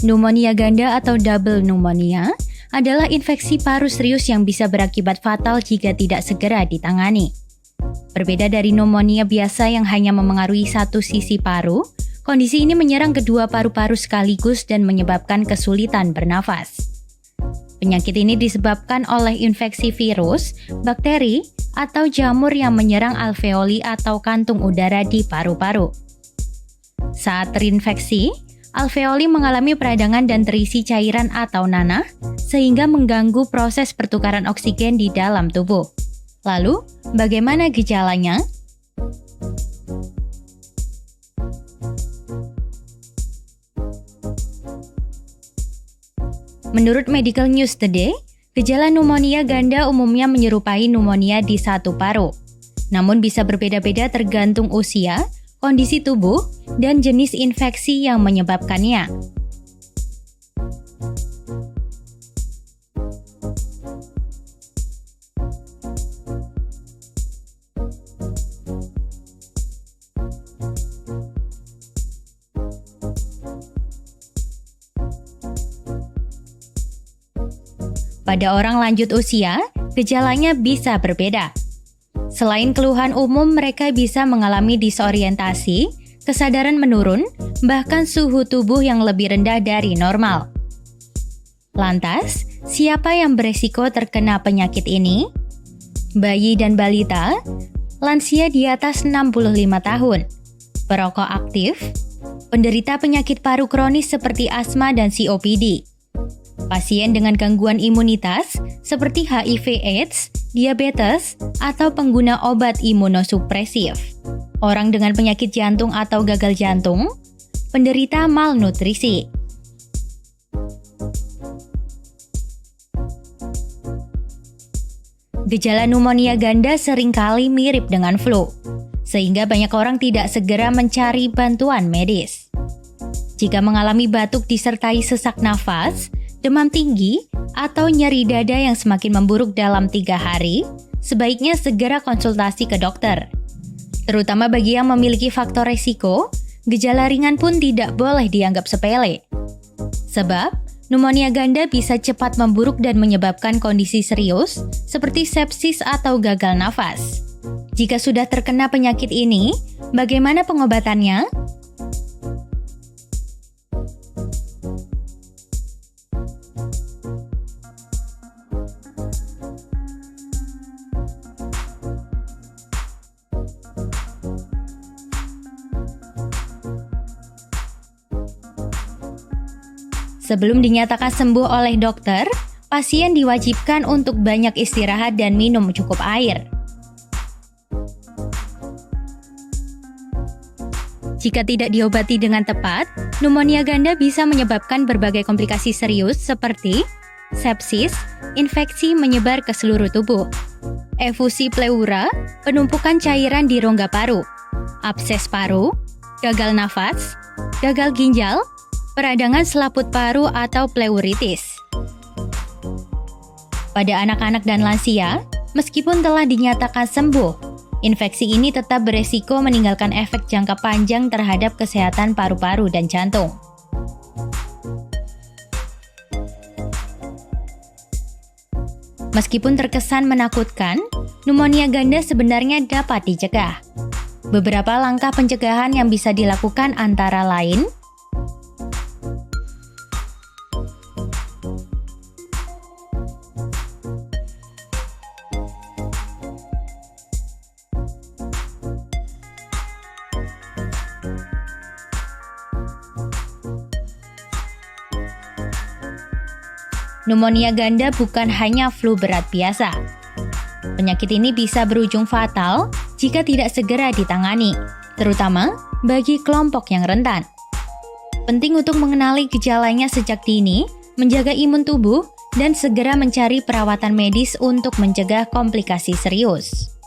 Pneumonia ganda atau double pneumonia adalah infeksi paru serius yang bisa berakibat fatal jika tidak segera ditangani. Berbeda dari pneumonia biasa yang hanya memengaruhi satu sisi paru, kondisi ini menyerang kedua paru-paru sekaligus dan menyebabkan kesulitan bernafas. Penyakit ini disebabkan oleh infeksi virus, bakteri, atau jamur yang menyerang alveoli atau kantung udara di paru-paru. Saat terinfeksi, alveoli mengalami peradangan dan terisi cairan atau nanah, sehingga mengganggu proses pertukaran oksigen di dalam tubuh. Lalu, bagaimana gejalanya? Menurut Medical News Today, gejala pneumonia ganda umumnya menyerupai pneumonia di satu paru, namun bisa berbeda-beda tergantung usia, kondisi tubuh, dan jenis infeksi yang menyebabkannya. Pada orang lanjut usia, gejalanya bisa berbeda. Selain keluhan umum, mereka bisa mengalami disorientasi, kesadaran menurun, bahkan suhu tubuh yang lebih rendah dari normal. Lantas, siapa yang beresiko terkena penyakit ini? Bayi dan balita, lansia di atas 65 tahun, perokok aktif, penderita penyakit paru kronis seperti asma dan COPD, pasien dengan gangguan imunitas seperti HIV/AIDS, diabetes, atau pengguna obat imunosupresif, orang dengan penyakit jantung atau gagal jantung, penderita malnutrisi. Gejala pneumonia ganda seringkali mirip dengan flu, sehingga banyak orang tidak segera mencari bantuan medis. Jika mengalami batuk disertai sesak nafas, demam tinggi, atau nyeri dada yang semakin memburuk dalam 3 hari, sebaiknya segera konsultasi ke dokter. Terutama bagi yang memiliki faktor resiko, gejala ringan pun tidak boleh dianggap sepele. Sebab, pneumonia ganda bisa cepat memburuk dan menyebabkan kondisi serius seperti sepsis atau gagal nafas. Jika sudah terkena penyakit ini, bagaimana pengobatannya? Sebelum dinyatakan sembuh oleh dokter, pasien diwajibkan untuk banyak istirahat dan minum cukup air. Jika tidak diobati dengan tepat, pneumonia ganda bisa menyebabkan berbagai komplikasi serius seperti sepsis, infeksi menyebar ke seluruh tubuh, efusi pleura, penumpukan cairan di rongga paru, abses paru, gagal nafas, gagal ginjal, peradangan selaput paru atau pleuritis. Pada anak-anak dan lansia, meskipun telah dinyatakan sembuh, infeksi ini tetap beresiko meninggalkan efek jangka panjang terhadap kesehatan paru-paru dan jantung. Meskipun terkesan menakutkan, pneumonia ganda sebenarnya dapat dicegah. Beberapa langkah pencegahan yang bisa dilakukan antara lain: pneumonia ganda bukan hanya flu berat biasa. Penyakit ini bisa berujung fatal jika tidak segera ditangani, terutama bagi kelompok yang rentan. Penting untuk mengenali gejalanya sejak dini, menjaga imun tubuh, dan segera mencari perawatan medis untuk mencegah komplikasi serius.